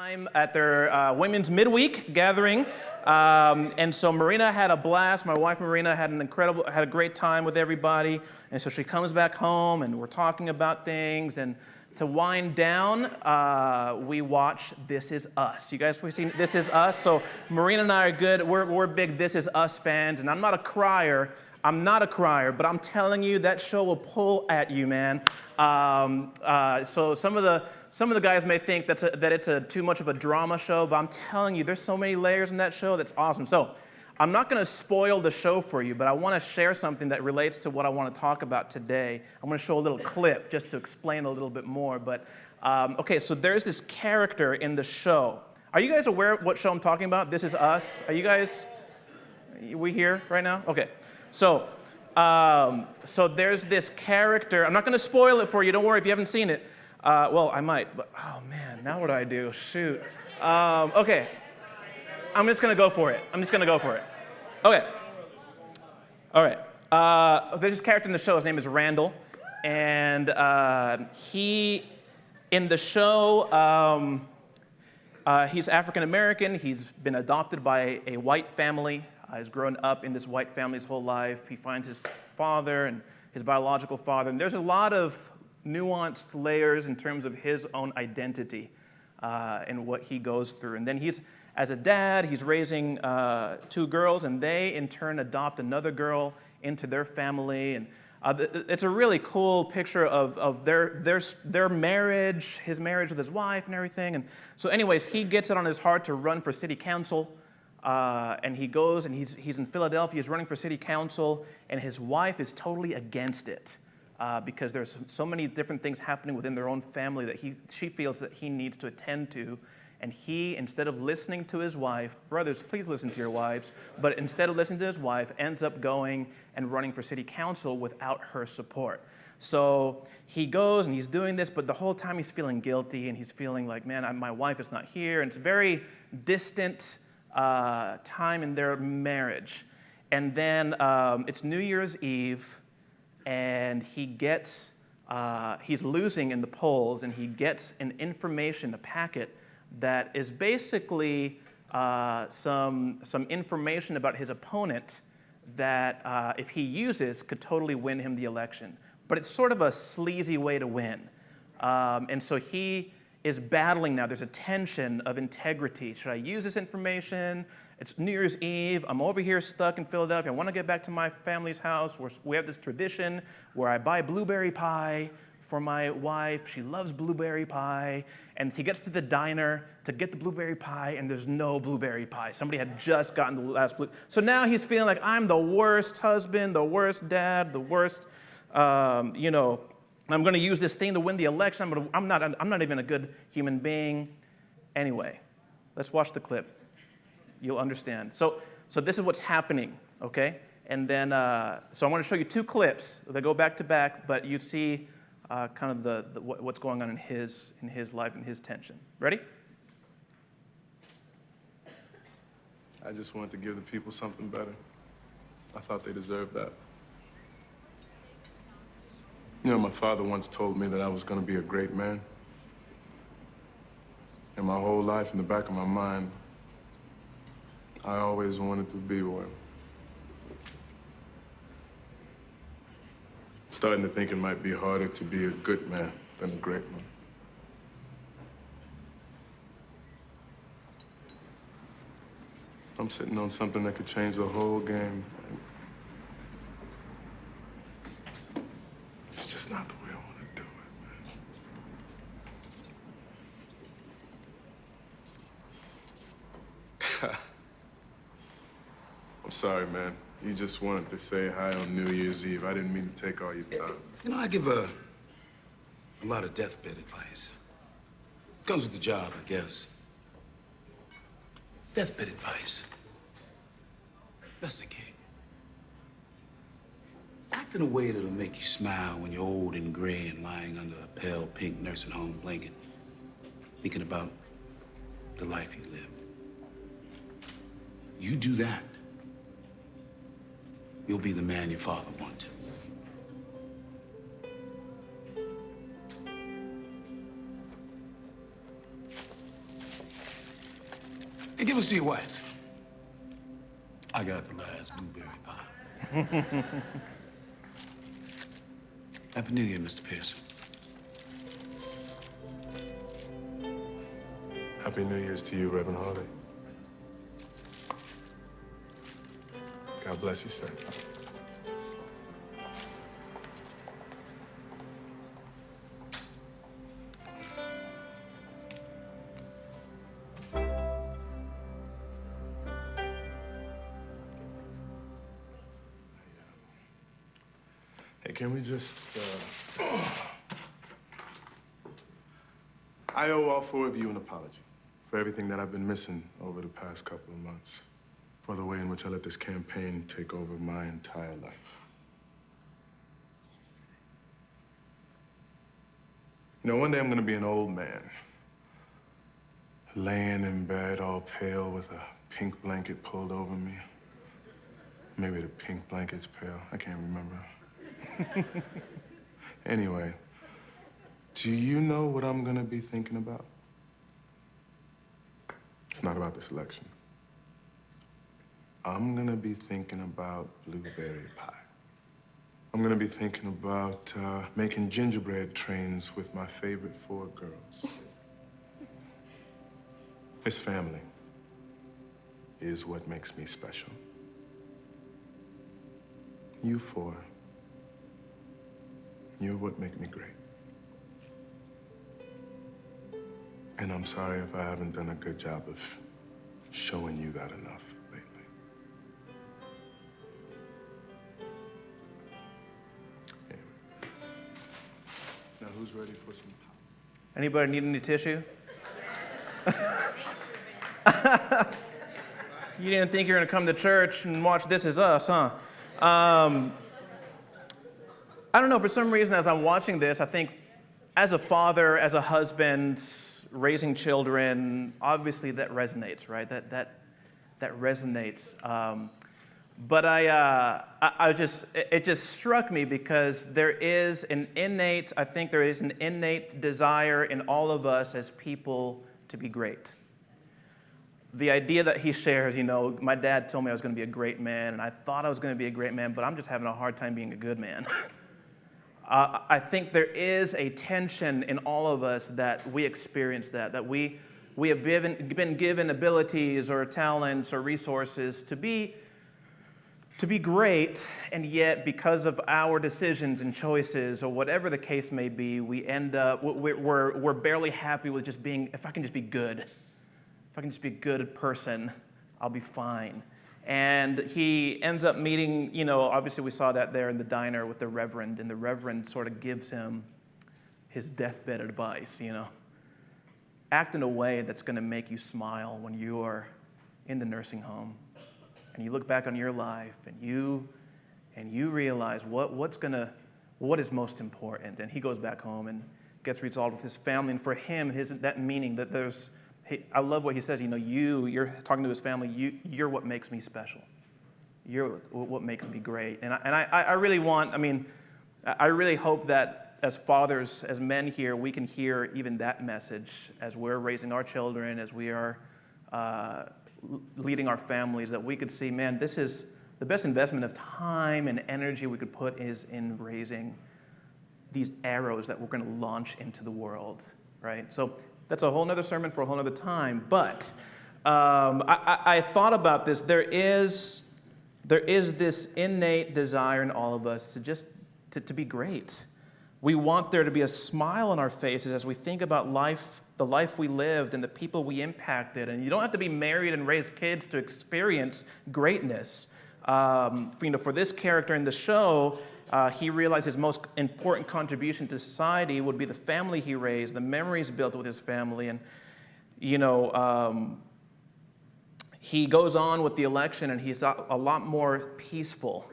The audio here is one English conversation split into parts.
time at their women's midweek gathering. And so Marina had a blast. My wife Marina had a great time with everybody. And so she comes back home and we're talking about things. And to wind down, we watch This Is Us. You guys have seen This Is Us? So Marina and I are good. We're big This Is Us fans. And I'm not a crier, but I'm telling you, that show will pull at you, man. So some of the guys may think that it's too much of a drama show, but I'm telling you, there's so many layers in that show that's awesome. So I'm not going to spoil the show for you, but I want to share something that relates to what I want to talk about today. I'm going to show a little clip just to explain a little bit more. But okay, so there's this character in the show. Are you guys aware of what show I'm talking about? This Is Us. Are you guys? We here right now? Okay. So there's this character. I'm not going to spoil it for you. Don't worry if you haven't seen it. Well, I might, but oh man, now what do I do? Shoot. Okay. I'm just going to go for it. Okay. All right. There's this character in the show. His name is Randall. And he, in the show, he's African American. He's been adopted by a white family. He's grown up in this white family his whole life. He finds his father and his biological father. And there's a lot of nuanced layers in terms of his own identity and what he goes through. And then as a dad, he's raising two girls, and they in turn adopt another girl into their family. And it's a really cool picture of their marriage, his marriage with his wife and everything. And so anyways, he gets it on his heart to run for city council. And he goes, and he's in Philadelphia, he's running for city council, and his wife is totally against it because there's so many different things happening within their own family that she feels that he needs to attend to. And he, instead of listening to his wife, brothers, please listen to your wives, but instead of listening to his wife, ends up going and running for city council without her support. So he goes and he's doing this, but the whole time he's feeling guilty, and he's feeling like, man, my wife is not here, and it's very distant time in their marriage. And then it's New Year's Eve, and he's losing in the polls, and he gets a packet that is basically some information about his opponent that if he uses could totally win him the election. But it's sort of a sleazy way to win. And so he is battling now. There's a tension of integrity. Should I use this information? It's New Year's Eve. I'm over here stuck in Philadelphia. I want to get back to my family's house. We have this tradition where I buy blueberry pie for my wife. She loves blueberry pie. And he gets to the diner to get the blueberry pie, and there's no blueberry pie. Somebody had just gotten the last So now he's feeling like, I'm the worst husband, the worst dad, the worst, I'm going to use this thing to win the election. I'm not even a good human being. Anyway, let's watch the clip. You'll understand. So this is what's happening, okay? And then, so I want to show you two clips. They go back to back, but you see kind of what's going on in his life and his tension. Ready? I just wanted to give the people something better. I thought they deserved that. You know, my father once told me that I was going to be a great man. And my whole life, in the back of my mind, I always wanted to be one. I'm starting to think it might be harder to be a good man than a great one. I'm sitting on something that could change the whole game. It's just not the way I want to do it, man. I'm sorry, man. You just wanted to say hi on New Year's Eve. I didn't mean to take all your time. You know, I give a lot of deathbed advice. Comes with the job, I guess. Deathbed advice. That's the key. Act in a way that'll make you smile when you're old and gray and lying under a pale pink nursing home blanket, thinking about the life you lived. You do that, you'll be the man your father wanted. give us to your wife. I got the last blueberry pie. Happy New Year, Mr. Pearson. Happy New Year's to you, Reverend Harley. God bless you, sir. Hey, can we just, I owe all four of you an apology for everything that I've been missing over the past couple of months, for the way in which I let this campaign take over my entire life. You know, one day I'm gonna be an old man, laying in bed all pale with a pink blanket pulled over me. Maybe the pink blanket's pale, I can't remember. Anyway, do you know what I'm gonna be thinking about? It's not about this election. I'm gonna be thinking about blueberry pie. I'm gonna be thinking about making gingerbread trains with my favorite four girls. This family is what makes me special. You four, you're what make me great. And I'm sorry if I haven't done a good job of showing you that enough lately. Anyway. Now, who's ready for some pop? Anybody need any tissue? You didn't think you were going to come to church and watch This Is Us, huh? I don't know, for some reason, as I'm watching this, I think as a father, as a husband, raising children, obviously that resonates, right? That resonates. But it just struck me because there is I think there is an innate desire in all of us as people to be great. The idea that he shares, you know, my dad told me I was going to be a great man, and I thought I was going to be a great man, but I'm just having a hard time being a good man. I think there is a tension in all of us that we experience that we have been given abilities or talents or resources to be great, and yet because of our decisions and choices or whatever the case may be, we end up, we're barely happy with just being, if I can just be good, if I can just be a good person, I'll be fine. And he ends up meeting, you know, obviously we saw that there in the diner with the Reverend, and the Reverend sort of gives him his deathbed advice, you know. Act in a way that's going to make you smile when you're in the nursing home, and you look back on your life, and you realize what is most important. And he goes back home and gets resolved with his family, and for him, that meaning that there's, I love what he says, you know, you're talking to his family, you're what makes me special. You're what makes me great. And I really I really hope that as fathers, as men here, we can hear even that message as we're raising our children, as we are leading our families, that we could see, man, this is the best investment of time and energy we could put is in raising these arrows that we're going to launch into the world, right? So that's a whole nother sermon for a whole nother time. But I thought about this. There is this innate desire in all of us to be great. We want there to be a smile on our faces as we think about life, the life we lived and the people we impacted. And you don't have to be married and raise kids to experience greatness. For this character in the show, he realized his most important contribution to society would be the family he raised, the memories built with his family. And, you know, he goes on with the election, and he's a lot more peaceful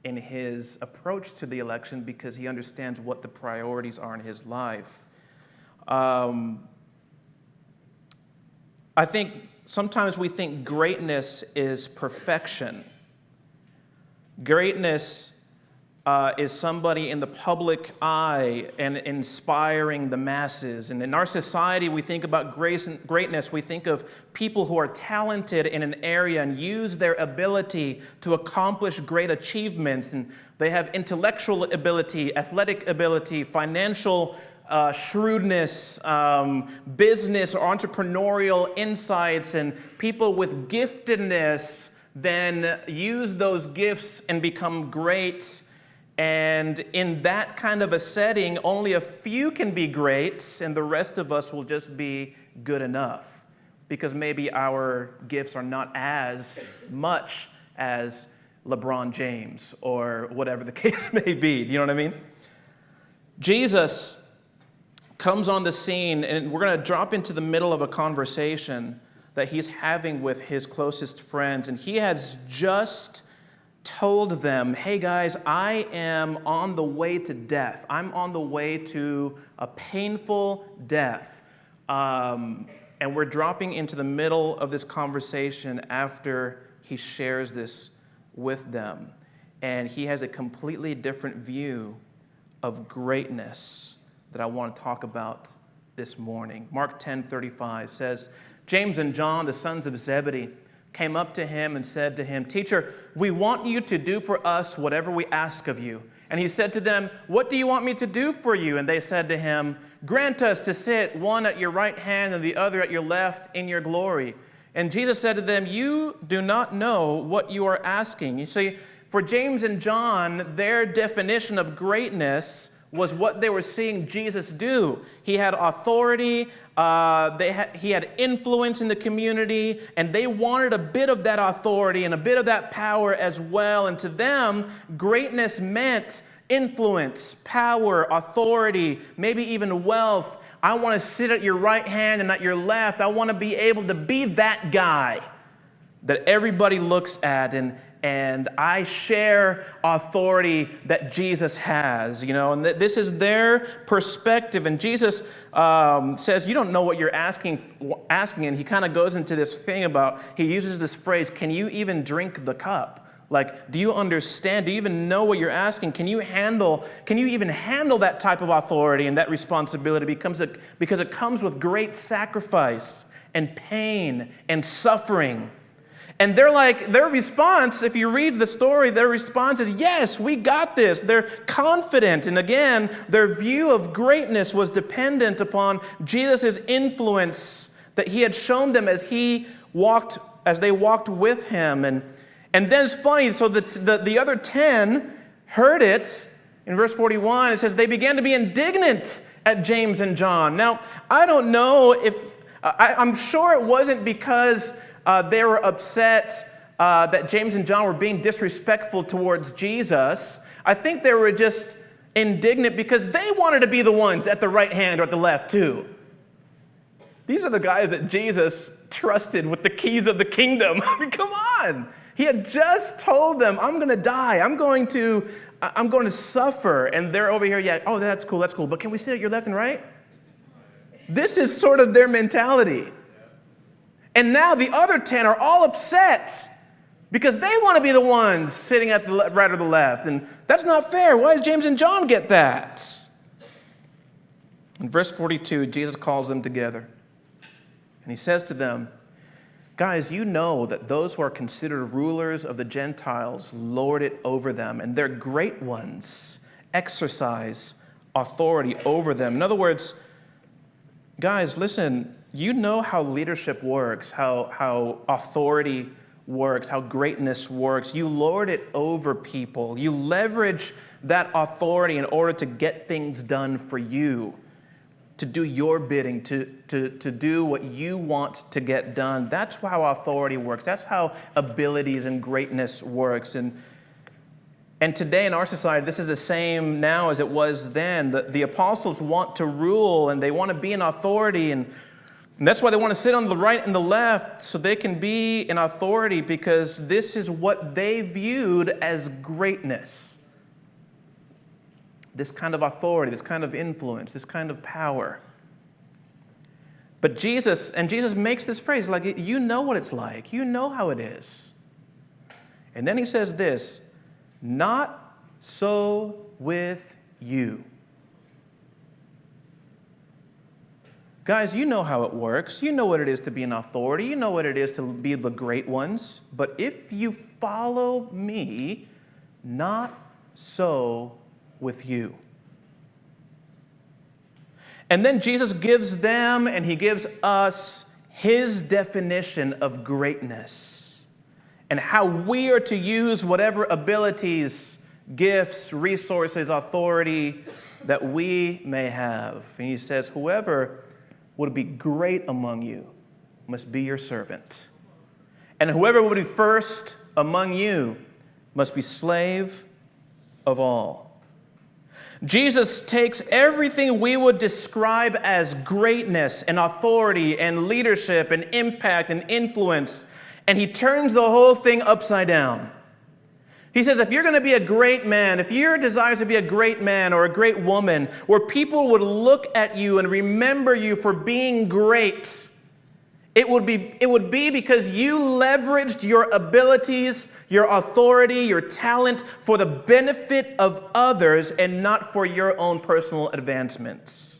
in his approach to the election because he understands what the priorities are in his life. I think sometimes we think greatness is perfection. Greatness is somebody in the public eye and inspiring the masses. And in our society, we think about grace and greatness. We think of people who are talented in an area and use their ability to accomplish great achievements. And they have intellectual ability, athletic ability, financial shrewdness, business or entrepreneurial insights, and people with giftedness then use those gifts and become great. And in that kind of a setting, only a few can be great, and the rest of us will just be good enough, because maybe our gifts are not as much as LeBron James or whatever the case may be. You know what I mean? Jesus comes on the scene, and we're going to drop into the middle of a conversation that he's having with his closest friends, and he has just told them, hey guys, I am on the way to death. I'm on the way to a painful death. And we're dropping into the middle of this conversation after he shares this with them. And he has a completely different view of greatness that I want to talk about this morning. Mark 10:35 says, James and John, the sons of Zebedee, came up to him and said to him, Teacher, we want you to do for us whatever we ask of you. And he said to them, what do you want me to do for you? And they said to him, grant us to sit one at your right hand and the other at your left in your glory. And Jesus said to them, you do not know what you are asking. You see, for James and John, their definition of greatness was what they were seeing Jesus do. He had authority, he had influence in the community, and they wanted a bit of that authority and a bit of that power as well. And to them, greatness meant influence, power, authority, maybe even wealth. I want to sit at your right hand and at your left. I want to be able to be that guy that everybody looks at, and I share authority that Jesus has, you know, and this is their perspective. And Jesus says, you don't know what you're asking, and he kind of goes into this thing about, he uses this phrase, can you even drink the cup? Like, do you understand? Do you even know what you're asking? Can you even handle that type of authority and that responsibility? Because it comes with great sacrifice and pain and suffering. And their response, if you read the story, their response is, yes, we got this. They're confident. And again, their view of greatness was dependent upon Jesus' influence that he had shown them as they walked with him. And then it's funny, so the other 10 heard it. In verse 41, it says, they began to be indignant at James and John. Now, I don't know I'm sure it wasn't because they were upset that James and John were being disrespectful towards Jesus. I think they were just indignant because they wanted to be the ones at the right hand or at the left too. These are the guys that Jesus trusted with the keys of the kingdom. I mean, come on. He had just told them, I'm going to die. I'm going to suffer. And they're over here, yeah, oh, that's cool. But can we sit at your left and right? This is sort of their mentality. And now the other 10 are all upset because they want to be the ones sitting at the right or the left. And that's not fair. Why does James and John get that? In verse 42, Jesus calls them together. And he says to them, guys, you know that those who are considered rulers of the Gentiles lord it over them, and their great ones exercise authority over them. In other words, guys, listen, you know how leadership works, how authority works, how greatness works. You lord it over people. You leverage that authority in order to get things done for you, to do your bidding, to do what you want to get done. That's how authority works. That's how abilities and greatness works. And today in our society, this is the same now as it was then. The apostles want to rule, and they want to be in authority, and that's why they want to sit on the right and the left, so they can be in authority, because this is what they viewed as greatness. This kind of authority, this kind of influence, this kind of power. But Jesus makes this phrase, like, you know what it's like. You know how it is. And then he says this, not so with you. Guys, you know how it works. You know what it is to be an authority. You know what it is to be the great ones. But if you follow me, not so with you. And then Jesus gives them and he gives us his definition of greatness and how we are to use whatever abilities, gifts, resources, authority that we may have. And he says, whoever would be great among you must be your servant. And whoever would be first among you must be slave of all. Jesus takes everything we would describe as greatness and authority and leadership and impact and influence, and he turns the whole thing upside down. He says, if you're going to be a great man, if your desire is to be a great man or a great woman, where people would look at you and remember you for being great, it would be because you leveraged your abilities, your authority, your talent for the benefit of others and not for your own personal advancements.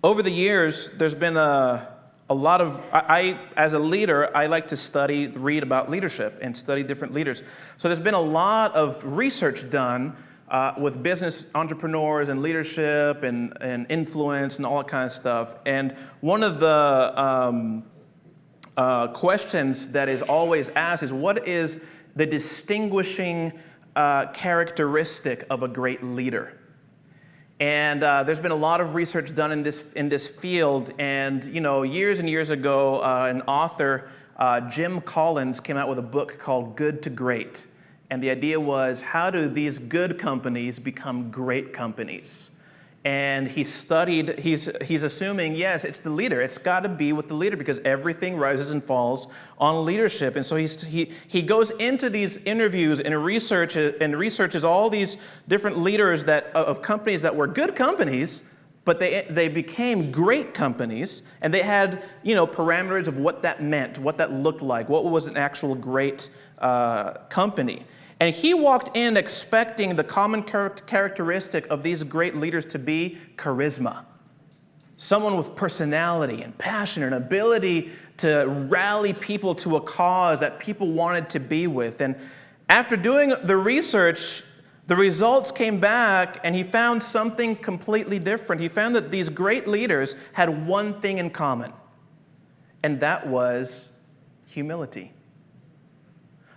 Over the years, there's been a lot of, as a leader, I like to read about leadership and study different leaders. So there's been a lot of research done with business entrepreneurs and leadership and influence and all that kind of stuff. And one of the questions that is always asked is, what is the distinguishing characteristic of a great leader? And there's been a lot of research done in this field. And years and years ago, an author, Jim Collins, came out with a book called Good to Great. And the idea was, how do these good companies become great companies? And he's assuming, yes, it's the leader. It's got to be with the leader because everything rises and falls on leadership. And so he goes into these interviews and researches all these different leaders of companies that were good companies, but they became great companies, and they had parameters of what that meant, what that looked like, what was an actual great company. And he walked in expecting the common characteristic of these great leaders to be charisma. Someone with personality and passion and ability to rally people to a cause that people wanted to be with. And after doing the research, the results came back and he found something completely different. He found that these great leaders had one thing in common, and that was humility.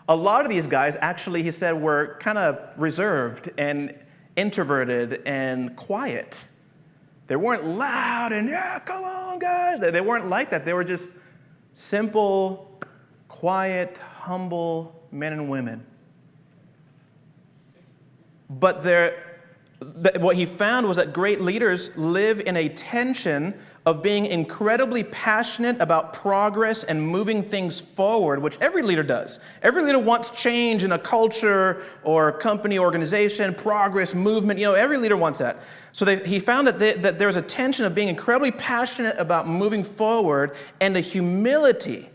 A lot of these guys, actually, he said, were kind of reserved and introverted and quiet. They weren't loud and, yeah, come on, guys. They weren't like that. They were just simple, quiet, humble men and women. But what he found was that great leaders live in a tension of being incredibly passionate about progress and moving things forward, which every leader does. Every leader wants change in a culture or company, organization, progress, movement. Every leader wants that. So he found that there was a tension of being incredibly passionate about moving forward and a humility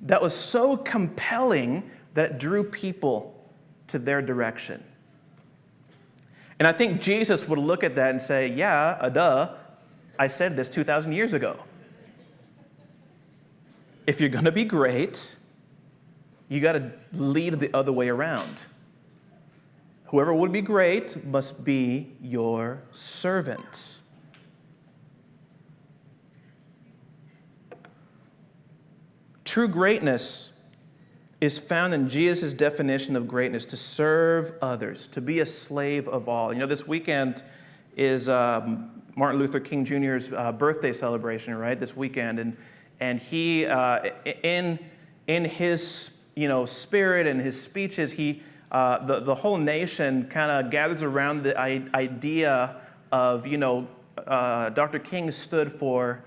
that was so compelling that it drew people to their direction. And I think Jesus would look at that and say, yeah, duh. I said this 2,000 years ago. If you're going to be great, you got to lead the other way around. Whoever would be great must be your servant. True greatness is found in Jesus' definition of greatness, to serve others, to be a slave of all. This weekend is Martin Luther King Jr.'s birthday celebration, right? This weekend, and he, in his spirit and his speeches, the whole nation kind of gathers around the idea of Dr. King stood for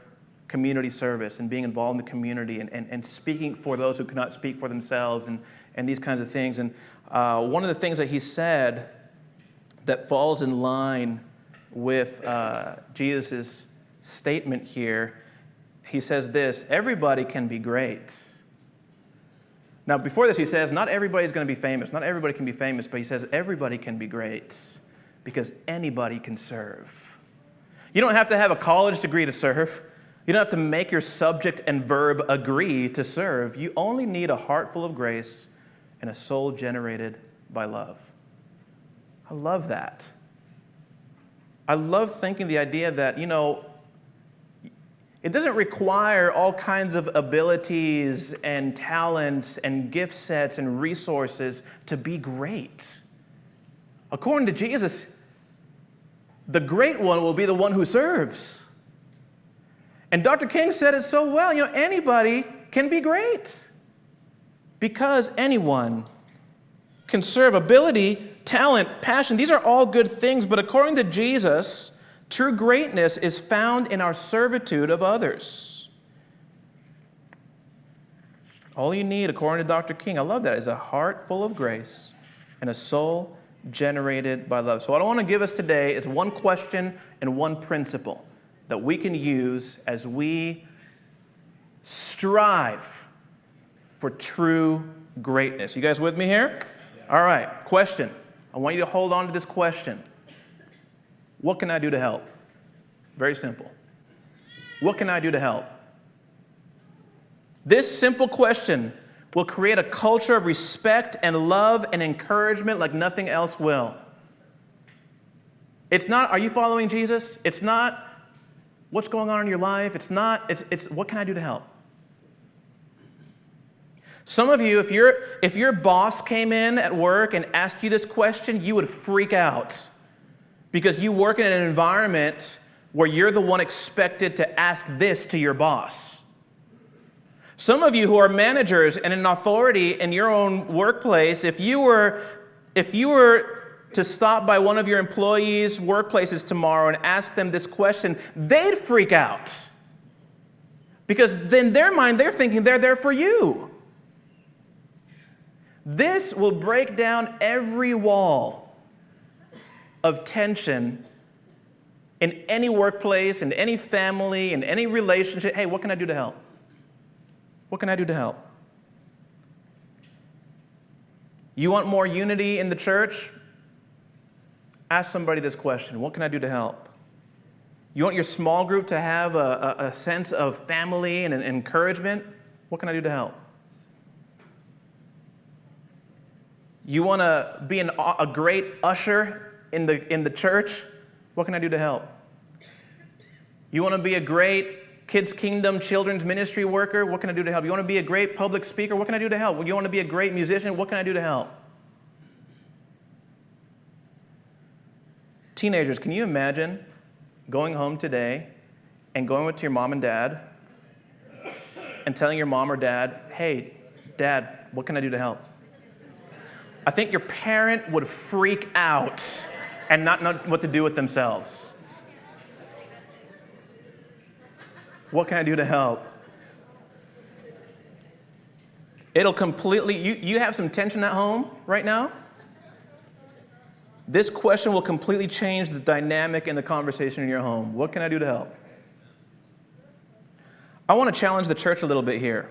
community service and being involved in the community and speaking for those who could not speak for themselves and these kinds of things. And one of the things that he said that falls in line with Jesus' statement here, he says this: everybody can be great. Now, before this, he says, not everybody's going to be famous. Not everybody can be famous, but he says everybody can be great because anybody can serve. You don't have to have a college degree to serve. You don't have to make your subject and verb agree to serve. You only need a heart full of grace and a soul generated by love. I love that. I love thinking the idea that, it doesn't require all kinds of abilities and talents and gift sets and resources to be great. According to Jesus, the great one will be the one who serves. And Dr. King said it so well, anybody can be great because anyone can serve. Ability, talent, passion, these are all good things, but according to Jesus, true greatness is found in our servitude of others. All you need, according to Dr. King, I love that, is a heart full of grace and a soul generated by love. So what I want to give us today is one question and one principle that we can use as we strive for true greatness. You guys with me here? All right, question. I want you to hold on to this question. What can I do to help? Very simple. What can I do to help? This simple question will create a culture of respect and love and encouragement like nothing else will. It's not, are you following Jesus? It's not, what's going on in your life? It's what can I do to help? Some of you, if your boss came in at work and asked you this question, you would freak out. Because you work in an environment where you're the one expected to ask this to your boss. Some of you who are managers and in authority in your own workplace, if you were to stop by one of your employees' workplaces tomorrow and ask them this question, they'd freak out. Because in their mind, they're thinking they're there for you. This will break down every wall of tension in any workplace, in any family, in any relationship. Hey, what can I do to help? What can I do to help? You want more unity in the church? Ask somebody this question. What can I do to help? You want your small group to have a sense of family and an encouragement? What can I do to help? You want to be a great usher in the church? What can I do to help? You want to be a great Kids Kingdom children's ministry worker? What can I do to help? You want to be a great public speaker? What can I do to help? You want to be a great musician? What can I do to help? Teenagers, can you imagine going home today and going to your mom and dad and telling your mom or dad, hey, Dad, what can I do to help? I think your parent would freak out and not know what to do with themselves. What can I do to help? It'll completely, you have some tension at home right now? This question will completely change the dynamic in the conversation in your home. What can I do to help? I want to challenge the church a little bit here.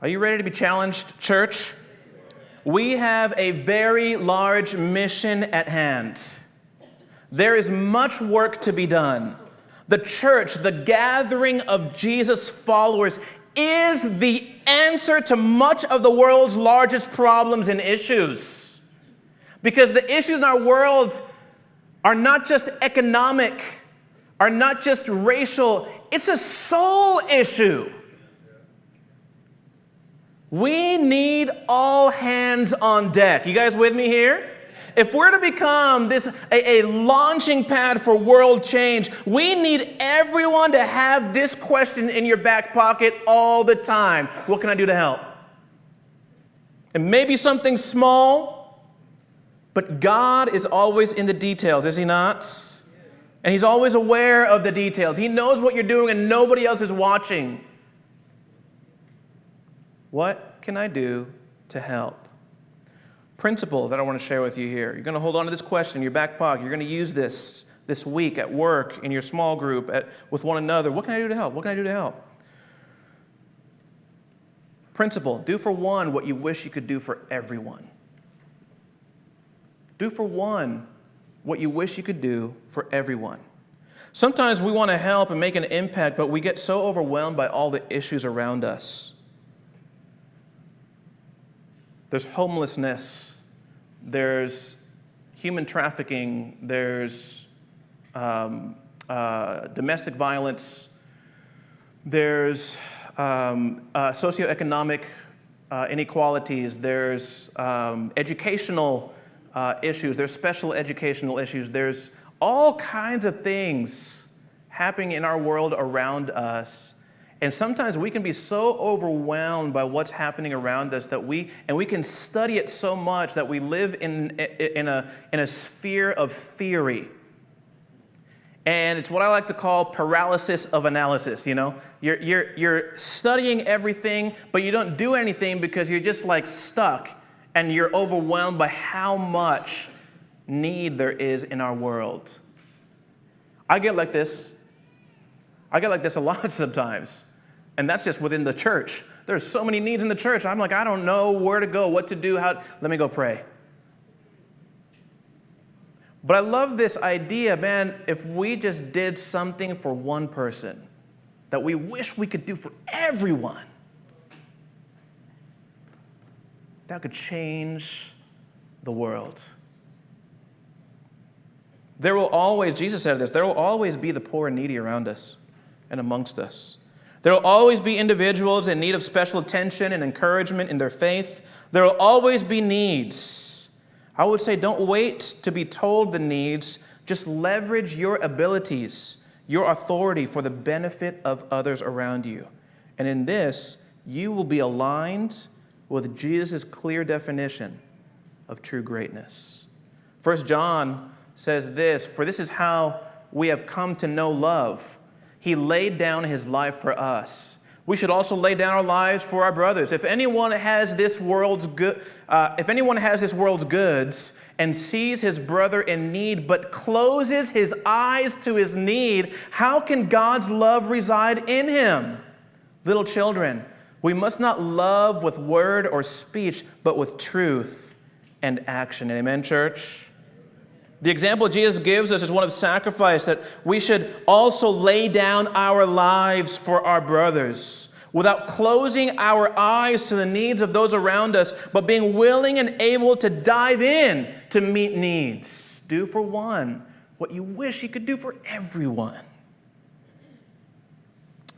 Are you ready to be challenged, church? We have a very large mission at hand. There is much work to be done. The church, the gathering of Jesus' followers, is the answer to much of the world's largest problems and issues. Because the issues in our world are not just economic, are not just racial, it's a soul issue. We need all hands on deck. You guys with me here? If we're to become a launching pad for world change, we need everyone to have this question in your back pocket all the time. What can I do to help? And maybe something small, but God is always in the details, is He not? And He's always aware of the details. He knows what you're doing and nobody else is watching. What can I do to help? Principle that I want to share with you here. You're going to hold on to this question in your back pocket. You're going to use this this week at work, in your small group, with one another. What can I do to help? What can I do to help? Principle, do for one what you wish you could do for everyone. Do for one what you wish you could do for everyone. Sometimes we want to help and make an impact, but we get so overwhelmed by all the issues around us. There's homelessness, there's human trafficking, there's domestic violence, there's socioeconomic inequalities, there's educational issues, there's special educational issues, there's all kinds of things happening in our world around us. And sometimes we can be so overwhelmed by what's happening around us that we can study it so much that we live in a sphere of theory. And it's what I like to call paralysis of analysis, you know? You're studying everything, but you don't do anything because you're just like stuck and you're overwhelmed by how much need there is in our world. I get like this. I get like this a lot sometimes. And that's just within the church. There's so many needs in the church. I'm like, I don't know where to go, what to do, let me go pray. But I love this idea, man, if we just did something for one person that we wish we could do for everyone, that could change the world. There will always, Jesus said this, there will always be the poor and needy around us and amongst us. There will always be individuals in need of special attention and encouragement in their faith. There will always be needs. I would say don't wait to be told the needs. Just leverage your abilities, your authority for the benefit of others around you. And in this, you will be aligned with Jesus' clear definition of true greatness. 1 John says this, "For this is how we have come to know love. He laid down his life for us. We should also lay down our lives for our brothers. If anyone has this world's goods and sees his brother in need but closes his eyes to his need, how can God's love reside in him? Little children, we must not love with word or speech, but with truth and action." Amen, church? The example Jesus gives us is one of sacrifice, that we should also lay down our lives for our brothers without closing our eyes to the needs of those around us, but being willing and able to dive in to meet needs. Do for one what you wish you could do for everyone.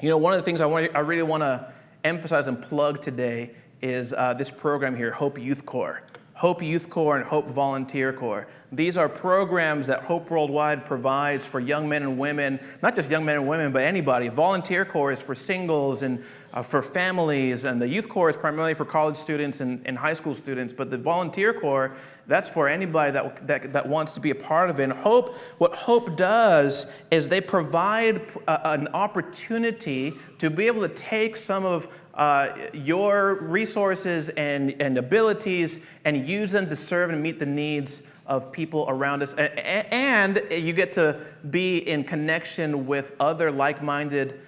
You know, one of the things I really want to emphasize and plug today is this program here, Hope Youth Corps. Hope Youth Corps and Hope Volunteer Corps. These are programs that Hope Worldwide provides for young men and women, not just young men and women, but anybody. Volunteer Corps is for singles and for families, and the Youth Corps is primarily for college students and high school students, but the Volunteer Corps, that's for anybody that wants to be a part of it. And what Hope does is they provide an opportunity to be able to take some of your resources and abilities and use them to serve and meet the needs of people around us. And you get to be in connection with other like-minded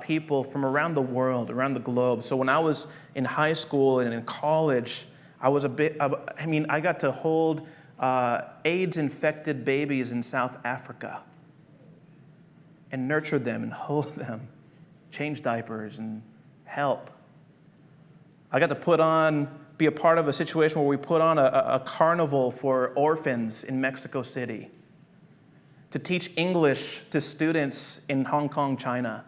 people from around the world, around the globe. So when I was in high school and in college, I got to hold AIDS-infected babies in South Africa and nurture them and hold them, change diapers and help. I got to be a part of a situation where we put on a carnival for orphans in Mexico City, to teach English to students in Hong Kong, China,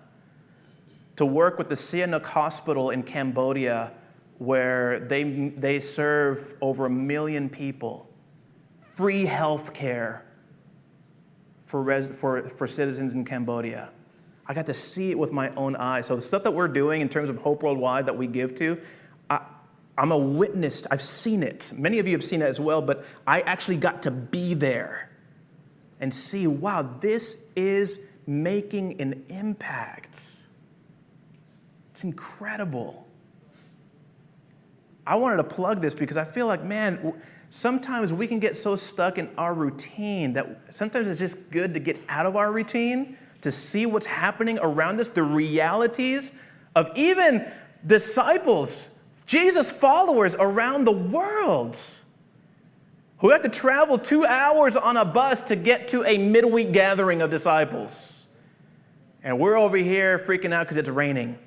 to work with the Sihanouk Hospital in Cambodia, where they serve over 1 million people, free health care for citizens in Cambodia. I got to see it with my own eyes. So the stuff that we're doing in terms of Hope Worldwide that we give to, I'm a witness. I've seen it. Many of you have seen it as well, but I actually got to be there and see, wow, this is making an impact. It's incredible. I wanted to plug this because I feel like, man, sometimes we can get so stuck in our routine that sometimes it's just good to get out of our routine, to see what's happening around us, the realities of even disciples, Jesus followers around the world who have to travel 2 hours on a bus to get to a midweek gathering of disciples. And we're over here freaking out because it's raining.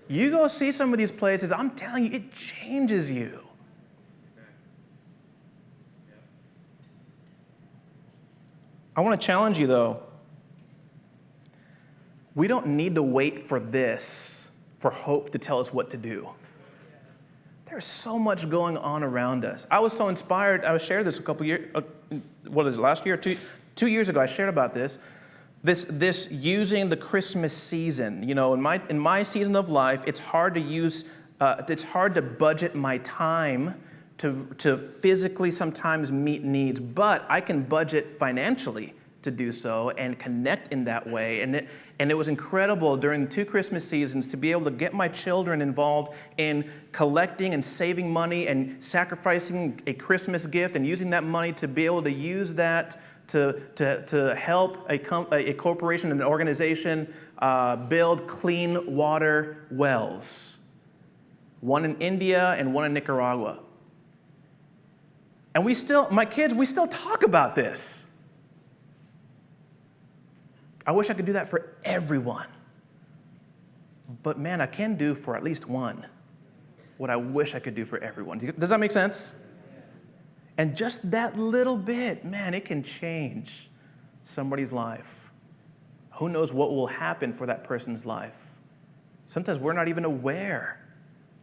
You go see some of these places, I'm telling you, it changes you. I want to challenge you, though. We don't need to wait for this, for hope to tell us what to do. There's so much going on around us. I was so inspired. I shared this a couple years, last year, 2 years ago, I shared about this. This using the Christmas season. You know, in my season of life, it's hard to budget my time to physically sometimes meet needs, but I can budget financially to do so and connect in that way. And it was incredible during the 2 Christmas seasons to be able to get my children involved in collecting and saving money and sacrificing a Christmas gift and using that money to be able to use that to help a corporation, an organization build clean water wells. One in India and one in Nicaragua. And we still talk about this. I wish I could do that for everyone. But man, I can do for at least one what I wish I could do for everyone. Does that make sense? And just that little bit, man, it can change somebody's life. Who knows what will happen for that person's life? Sometimes we're not even aware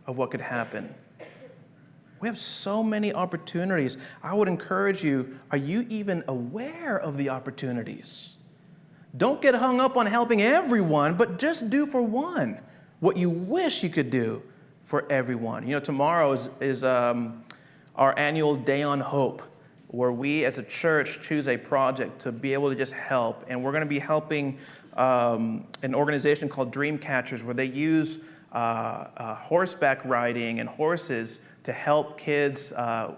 of what could happen. We have so many opportunities. I would encourage you, are you even aware of the opportunities? Don't get hung up on helping everyone, but just do for one what you wish you could do for everyone. You know, tomorrow is our annual Day on Hope, where we as a church choose a project to be able to just help. And we're going to be helping an organization called Dream Catchers, where they use horseback riding and horses to help kids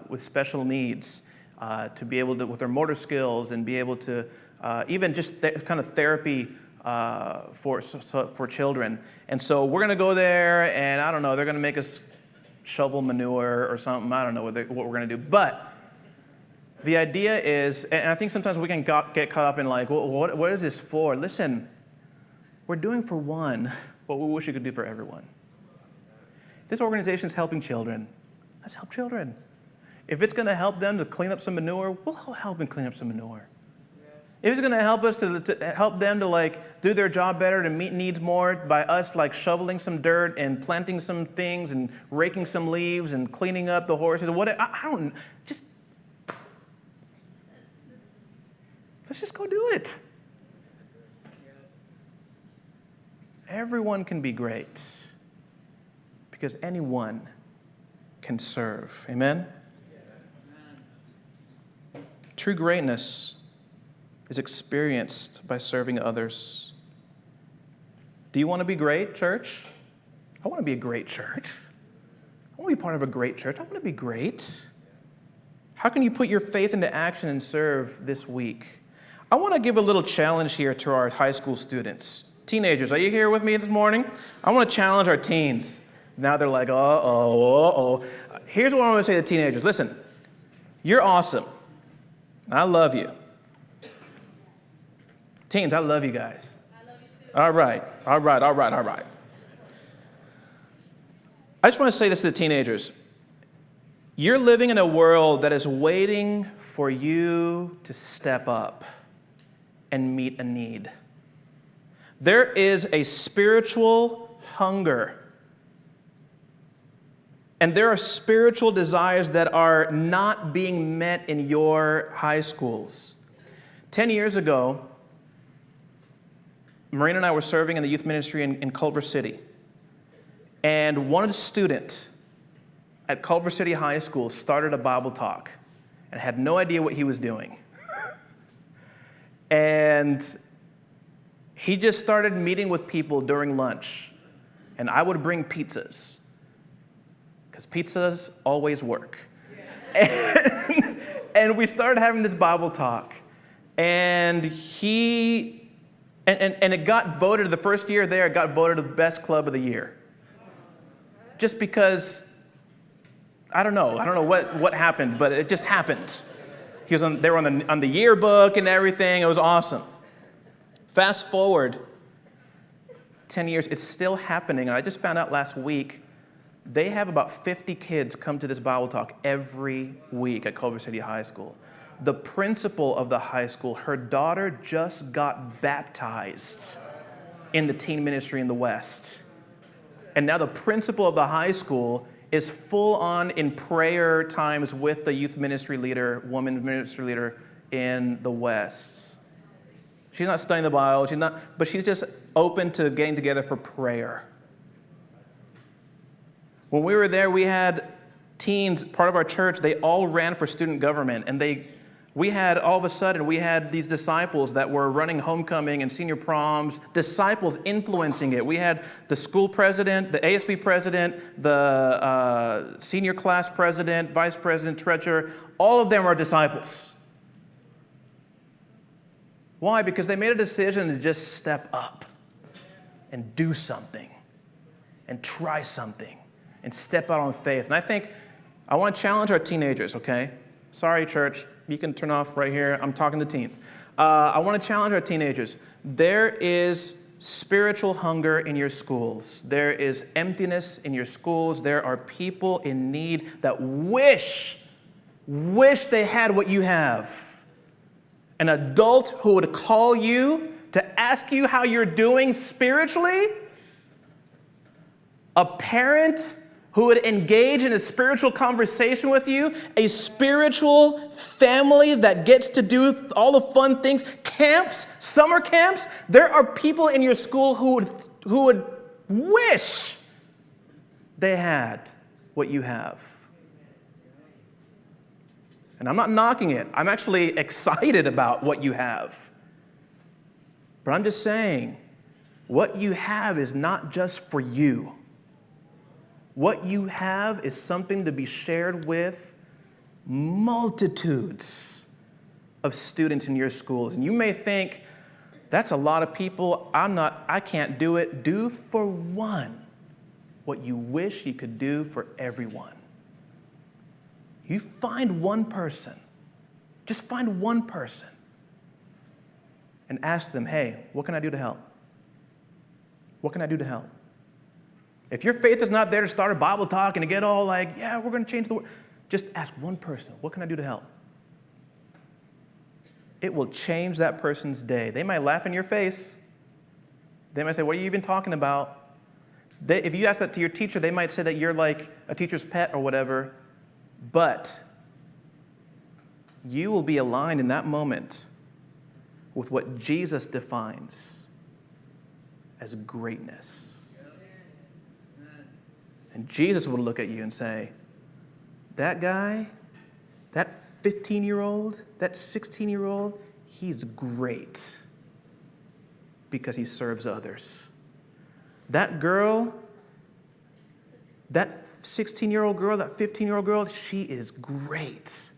with special needs to be able to, with their motor skills, and be able to even just kind of therapy for children. And so we're going to go there, and I don't know, they're going to make us shovel manure or something. I don't know what we're going to do. But the idea is, and I think sometimes we can get caught up in like, well, what is this for? Listen, we're doing for one what we wish we could do for everyone. This organization is helping children. Let's help children. If it's going to help them to clean up some manure, we'll help them clean up some manure. If it's going to help us to help them to like do their job better, to meet needs more by us like shoveling some dirt and planting some things and raking some leaves and cleaning up the horses, whatever. Let's just go do it. Everyone can be great because anyone can serve. Amen? True greatness is experienced by serving others. Do you want to be great, church? I want to be a great church. I want to be part of a great church. I want to be great. How can you put your faith into action and serve this week? I want to give a little challenge here to our high school students. Teenagers, are you here with me this morning? I want to challenge our teens. Now they're like, uh-oh. Here's what I want to say to teenagers. Listen, you're awesome. I love you. Teens, I love you guys. I love you too. All right. I just want to say this to the teenagers. You're living in a world that is waiting for you to step up and meet a need. There is a spiritual hunger. And there are spiritual desires that are not being met in your high schools. 10 years ago, Marina and I were serving in the youth ministry in Culver City. And one student at Culver City High School started a Bible talk and had no idea what he was doing. And he just started meeting with people during lunch and I would bring pizzas, because pizzas always work. And we started having this Bible talk, and it got voted, the first year there, it got voted the best club of the year. Just because, I don't know what happened, but it just happened. They were on the yearbook and everything. It was awesome. Fast forward 10 years, it's still happening. And I just found out last week, they have about 50 kids come to this Bible talk every week at Culver City High School. The principal of the high school, her daughter just got baptized in the teen ministry in the West. And now the principal of the high school is full on in prayer times with the youth ministry leader, woman ministry leader in the West. She's not studying the Bible, but she's just open to getting together for prayer. When we were there, we had teens, part of our church, they all ran for student government, and we had these disciples that were running homecoming and senior proms, disciples influencing it. We had the school president, the ASB president, the senior class president, vice president, treasurer, all of them are disciples. Why? Because they made a decision to just step up and do something and try something and step out on faith. And I want to challenge our teenagers, okay? Sorry, church. You can turn off right here. I'm talking to teens. I want to challenge our teenagers. There is spiritual hunger in your schools. There is emptiness in your schools. There are people in need that wish they had what you have. An adult who would call you to ask you how you're doing spiritually. A parent who would engage in a spiritual conversation with you, a spiritual family that gets to do all the fun things, camps, summer camps. There are people in your school who would wish they had what you have. And I'm not knocking it. I'm actually excited about what you have. But I'm just saying, what you have is not just for you. What you have is something to be shared with multitudes of students in your schools. And you may think, that's a lot of people. I can't do it. Do for one what you wish you could do for everyone. You find one person. Just find one person. And ask them, hey, what can I do to help? What can I do to help? If your faith is not there to start a Bible talk and to get all like, yeah, we're going to change the world, just ask one person, what can I do to help? It will change that person's day. They might laugh in your face. They might say, what are you even talking about? If you ask that to your teacher, they might say that you're like a teacher's pet or whatever. But you will be aligned in that moment with what Jesus defines as greatness. And Jesus would look at you and say, that guy, that 15-year-old, that 16-year-old, he's great because he serves others. That girl, that 16-year-old girl, that 15-year-old girl, she is great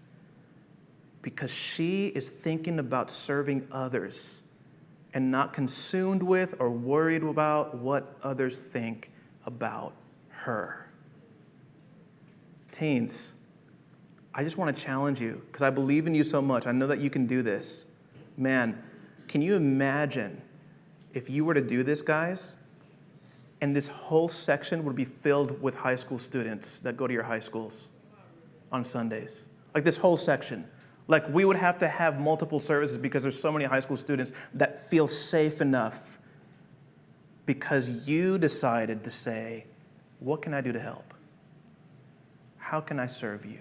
because she is thinking about serving others and not consumed with or worried about what others think about her. Teens, I just want to challenge you because I believe in you so much. I know that you can do this. Man, can you imagine if you were to do this, guys? And this whole section would be filled with high school students that go to your high schools on Sundays. Like this whole section. Like we would have to have multiple services because there's so many high school students that feel safe enough because you decided to say, what can I do to help? How can I serve you?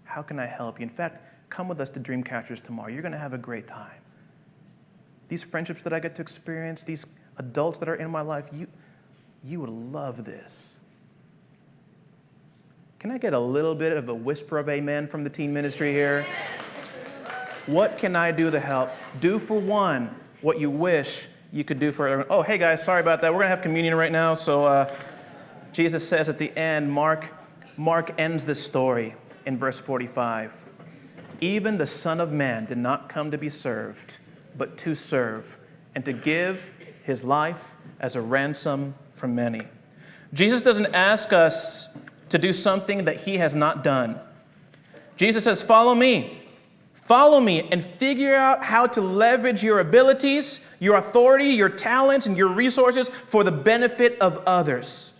How can I help you? In fact, come with us to Dreamcatchers tomorrow. You're going to have a great time. These friendships that I get to experience, these adults that are in my life, you would love this. Can I get a little bit of a whisper of amen from the teen ministry here? What can I do to help? Do for one what you wish you could do for everyone. Oh, hey guys, sorry about that. We're going to have communion right now. So Jesus says at the end, Mark ends this story in verse 45. Even the Son of Man did not come to be served, but to serve, and to give his life as a ransom for many. Jesus doesn't ask us to do something that he has not done. Jesus says, follow me. Follow me and figure out how to leverage your abilities, your authority, your talents, and your resources for the benefit of others.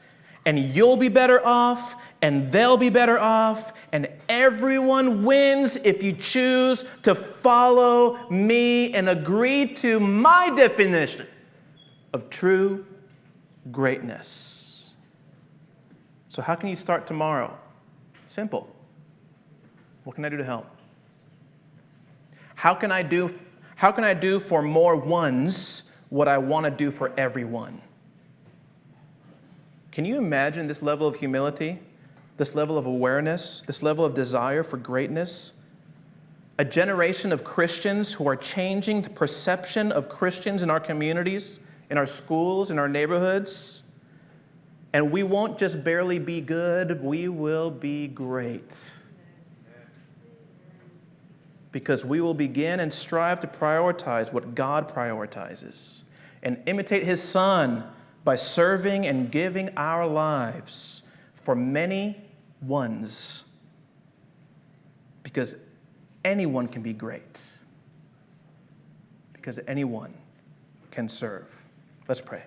And you'll be better off, and they'll be better off, and everyone wins if you choose to follow me and agree to my definition of true greatness. So how can you start tomorrow? Simple. What can I do to help? How can I do for more ones what I want to do for everyone? Can you imagine this level of humility, this level of awareness, this level of desire for greatness? A generation of Christians who are changing the perception of Christians in our communities, in our schools, in our neighborhoods. And we won't just barely be good, we will be great. Because we will begin and strive to prioritize what God prioritizes and imitate his Son by serving and giving our lives for many ones. Because anyone can be great. Because anyone can serve. Let's pray.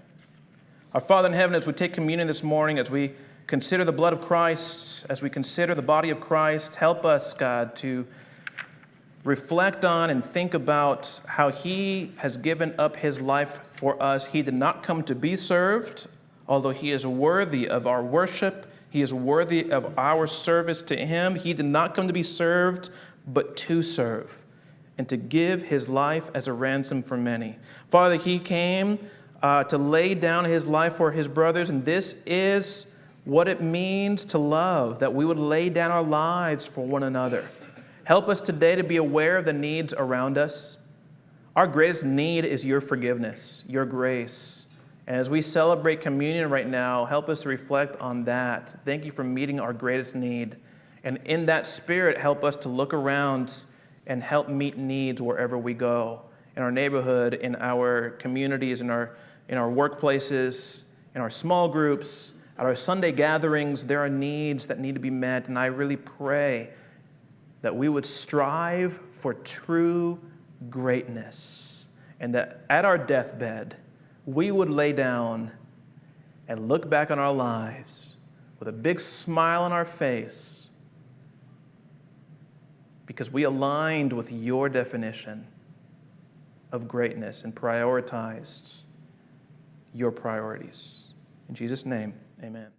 Our Father in heaven, as we take communion this morning, as we consider the blood of Christ, as we consider the body of Christ, help us, God, to reflect on and think about how he has given up his life for us. He did not come to be served, although he is worthy of our worship. He is worthy of our service to him. He did not come to be served, but to serve and to give his life as a ransom for many. Father, he came to lay down his life for his brothers, and this is what it means to love, that we would lay down our lives for one another. Help us today to be aware of the needs around us. Our greatest need is your forgiveness, your grace. And as we celebrate communion right now, help us to reflect on that. Thank you for meeting our greatest need. And in that spirit, help us to look around and help meet needs wherever we go, in our neighborhood, in our communities, in our workplaces, in our small groups, at our Sunday gatherings. There are needs that need to be met, and I really pray that we would strive for true greatness, and that at our deathbed, we would lay down and look back on our lives with a big smile on our face because we aligned with your definition of greatness and prioritized your priorities. In Jesus' name, amen.